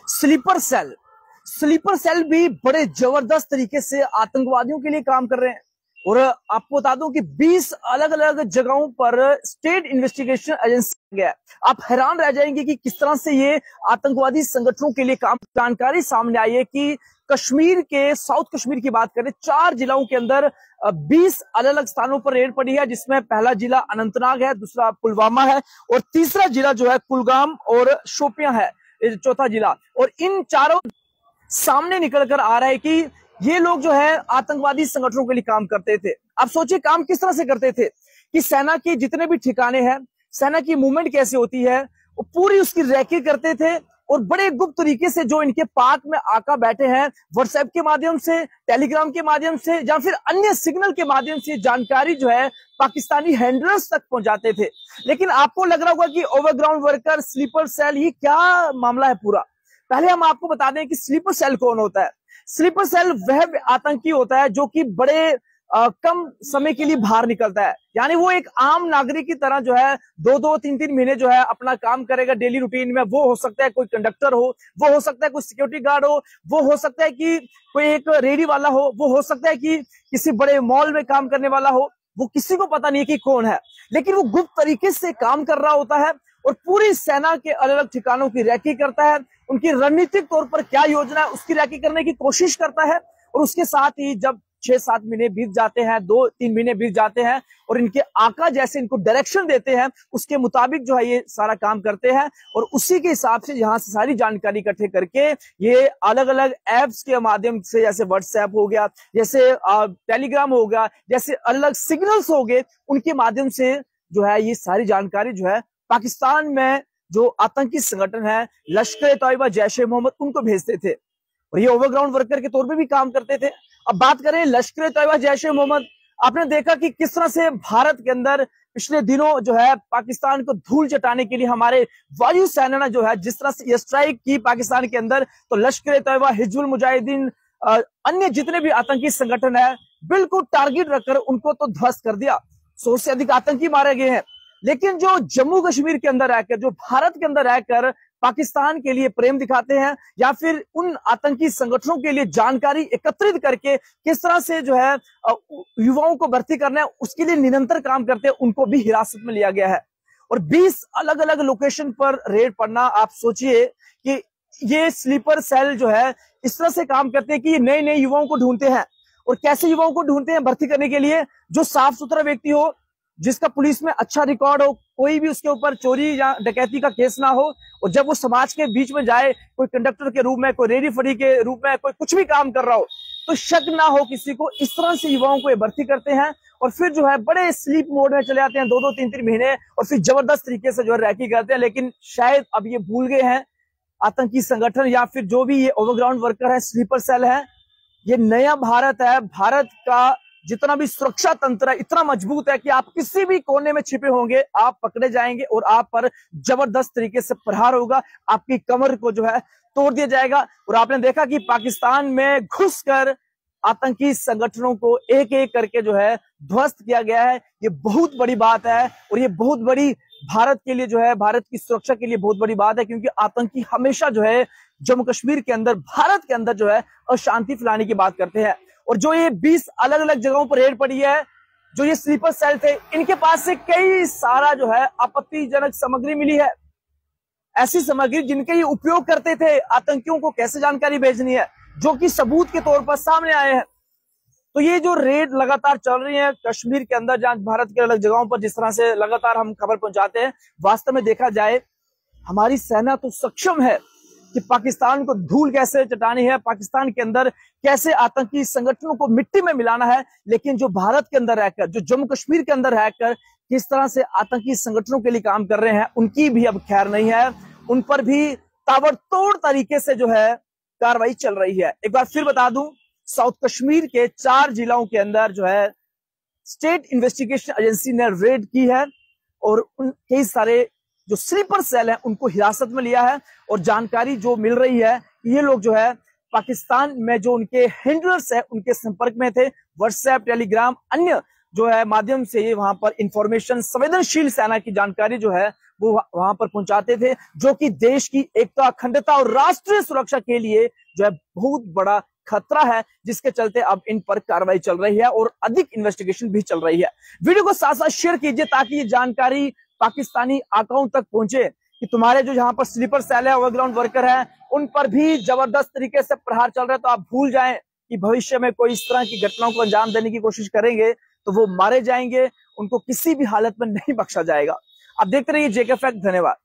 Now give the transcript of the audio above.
Sleeper cell sleeper cell भी बड़े जबरदस्त तरीके से आतंकवादियों के लिए काम कर रहे हैं। और आपको बता दूं कि 20 अलग अलग जगहों पर स्टेट इन्वेस्टिगेशन एजेंसी गया है। आप हैरान रह जाएंगे कि किस तरह से ये आतंकवादी संगठनों के लिए काम। जानकारी सामने आई है कि कश्मीर के साउथ कश्मीर की बात करें, 4 जिलों के अंदर 20 अलग अलग स्थानों पर रेड पड़ी है, जिसमें पहला जिला अनंतनाग है, दूसरा पुलवामा है और तीसरा जिला जो है कुलगाम और शोपियां है, चौथा जिला। और इन चारों सामने निकल कर आ रहा है कि ये लोग जो है आतंकवादी संगठनों के लिए काम करते थे। आप सोचिए काम किस तरह से करते थे कि सेना के जितने भी ठिकाने हैं, सेना की मूवमेंट कैसे होती है, वो पूरी उसकी रैकी करते थे। और बड़े गुप्त तरीके से जो इनके पार्क में आका बैठे हैं, व्हाट्सएप के माध्यम से, टेलीग्राम के माध्यम से या फिर अन्य सिग्नल के माध्यम से जानकारी जो है पाकिस्तानी हैंडलर्स तक पहुंचाते थे। लेकिन आपको लग रहा होगा कि ओवरग्राउंड वर्कर, स्लीपर सेल, ये क्या मामला है पूरा। पहले हम आपको बता दें कि स्लीपर सेल कौन होता है। स्लीपर सेल वह आतंकी होता है जो कि बड़े कम समय के लिए बाहर निकलता है। यानी वो एक आम नागरिक की तरह जो है 2-2, 3-3 महीने जो है अपना काम करेगा डेली रूटीन में। वो हो सकता है कोई कंडक्टर हो, वो हो सकता है कोई सिक्योरिटी गार्ड वो हो सकता है कि कोई एक रेडी वाला वो हो सकता है कि किसी बड़े मॉल में काम करने वाला हो। वो किसी को पता नहीं है कि कौन है, लेकिन वो गुप्त तरीके से काम कर रहा होता है और पूरी सेना के अलग अलग ठिकानों की रैकी करता है। उनकी रणनीतिक तौर पर क्या योजना है उसकी रैकी करने की कोशिश करता है। और उसके साथ ही जब 6-7 महीने बीत जाते हैं, 2-3 महीने बीत जाते हैं और इनके आका जैसे इनको डायरेक्शन देते हैं, उसके मुताबिक जो है ये सारा काम करते हैं। और उसी के हिसाब से यहाँ से सारी जानकारी इकट्ठे करके ये अलग अलग एप्स के माध्यम से, जैसे व्हाट्सएप हो गया, जैसे टेलीग्राम हो गया, जैसे अलग सिग्नल्स हो गए, उनके माध्यम से जो है ये सारी जानकारी जो है पाकिस्तान में जो आतंकी संगठन है लश्कर ए तैयबा, जैश ए मोहम्मद, उनको भेजते थे। और ये ओवरग्राउंड वर्कर के तौर पे भी काम करते थे। अब बात करें लश्कर ए तैयबा, जैश ए मोहम्मद, आपने देखा कि किस तरह से भारत के अंदर पिछले दिनों जो है पाकिस्तान को धूल चटाने के लिए हमारे वायुसेना ने जो है जिस तरह से स्ट्राइक की पाकिस्तान के अंदर, तो लश्कर ए तैयबा, हिजबुल मुजाहिदीन, अन्य जितने भी आतंकी संगठन है, बिल्कुल टारगेट रखकर उनको तो ध्वस्त कर दिया। 100 से अधिक आतंकी मारे गए हैं। लेकिन जो जम्मू कश्मीर के अंदर रहकर, जो भारत के अंदर रहकर पाकिस्तान के लिए प्रेम दिखाते हैं या फिर उन आतंकी संगठनों के लिए जानकारी एकत्रित करके किस तरह से जो है युवाओं को भर्ती करना है, उसके लिए निरंतर काम करते हैं, उनको भी हिरासत में लिया गया है। और 20 अलग अलग लोकेशन पर रेड पड़ना, आप सोचिए कि ये स्लीपर सेल जो है इस तरह से काम करते हैं कि ये नए नए युवाओं को ढूंढते हैं। और कैसे युवाओं को ढूंढते हैं भर्ती करने के लिए? जो साफ सुथरा व्यक्ति हो, जिसका पुलिस में अच्छा रिकॉर्ड हो, कोई भी उसके ऊपर चोरी या डकैती का केस ना हो, और जब वो समाज के बीच में जाए, कोई कंडक्टर के रूप में, कोई रेडी फड़ी के रूप में, कोई कुछ भी काम कर रहा हो, तो शक ना हो किसी को। इस तरह से युवाओं को ये भर्ती करते हैं और फिर जो है बड़े स्लीप मोड में चले जाते हैं 2-2, 3-3 महीने, और फिर जबरदस्त तरीके से जो है रैकी करते हैं। लेकिन शायद अब ये भूल गए हैं आतंकी संगठन या फिर जो भी ये ओवरग्राउंड वर्कर है, स्लीपर सेल है, ये नया भारत है। भारत का जितना भी सुरक्षा तंत्र है इतना मजबूत है कि आप किसी भी कोने में छिपे होंगे, आप पकड़े जाएंगे और आप पर जबरदस्त तरीके से प्रहार होगा, आपकी कमर को जो है तोड़ दिया जाएगा। और आपने देखा कि पाकिस्तान में घुसकर आतंकी संगठनों को एक एक करके जो है ध्वस्त किया गया है। ये बहुत बड़ी बात है और ये बहुत बड़ी भारत के लिए जो है, भारत की सुरक्षा के लिए बहुत बड़ी बात है, क्योंकि आतंकी हमेशा जो है जम्मू कश्मीर के अंदर, भारत के अंदर जो है अशांति फैलाने की बात करते हैं। और जो ये 20 अलग अलग जगहों पर रेड पड़ी है, जो ये स्लीपर सेल थे, इनके पास से कई सारा जो है आपत्तिजनक सामग्री मिली है। ऐसी सामग्री जिनके ये उपयोग करते थे आतंकियों को कैसे जानकारी भेजनी है, जो कि सबूत के तौर पर सामने आए हैं। तो ये जो रेड लगातार चल रही है कश्मीर के अंदर, जहां भारत के अलग जगहों पर जिस तरह से लगातार हम खबर पहुंचाते हैं, वास्तव में देखा जाए हमारी सेना तो सक्षम है कि पाकिस्तान को धूल कैसे चटानी है, पाकिस्तान के अंदर कैसे आतंकी संगठनों को मिट्टी में मिलाना है। लेकिन जो भारत के अंदर रहकर, जो जम्मू कश्मीर के अंदर रहकर किस तरह से आतंकी संगठनों के लिए काम कर रहे हैं, उनकी भी अब खैर नहीं है। उन पर भी ताबड़तोड़ तरीके से जो है कार्रवाई चल रही है। एक बार फिर बता दूं, साउथ कश्मीर के 4 जिलों के अंदर जो है स्टेट इन्वेस्टिगेशन एजेंसी ने रेड की है और उन कई सारे जो स्लीपर सेल है उनको हिरासत में लिया है। और जानकारी जो मिल रही है, ये लोग जो है पाकिस्तान में जो उनके हैंडलर्स है उनके संपर्क में थे, व्हाट्सएप, टेलीग्राम, अन्य जो है माध्यम से वहां पर इंफॉर्मेशन, संवेदनशील सेना की जानकारी जो है वो वहां पर पहुंचाते थे, जो कि देश की एकता, अखंडता और राष्ट्रीय सुरक्षा के लिए जो है बहुत बड़ा खतरा है, जिसके चलते अब इन पर कार्रवाई चल रही है और अधिक इन्वेस्टिगेशन भी चल रही है। वीडियो को साथ साथ शेयर कीजिए ताकि ये जानकारी पाकिस्तानी आकाओं तक पहुंचे कि तुम्हारे जो यहाँ पर स्लीपर सेल है, ओवरग्राउंड वर्कर है, उन पर भी जबरदस्त तरीके से प्रहार चल रहा है। तो आप भूल जाएं कि भविष्य में कोई इस तरह की घटनाओं को अंजाम देने की कोशिश करेंगे तो वो मारे जाएंगे, उनको किसी भी हालत में नहीं बख्शा जाएगा। आप देखते रहिए जेके फैक्ट। धन्यवाद।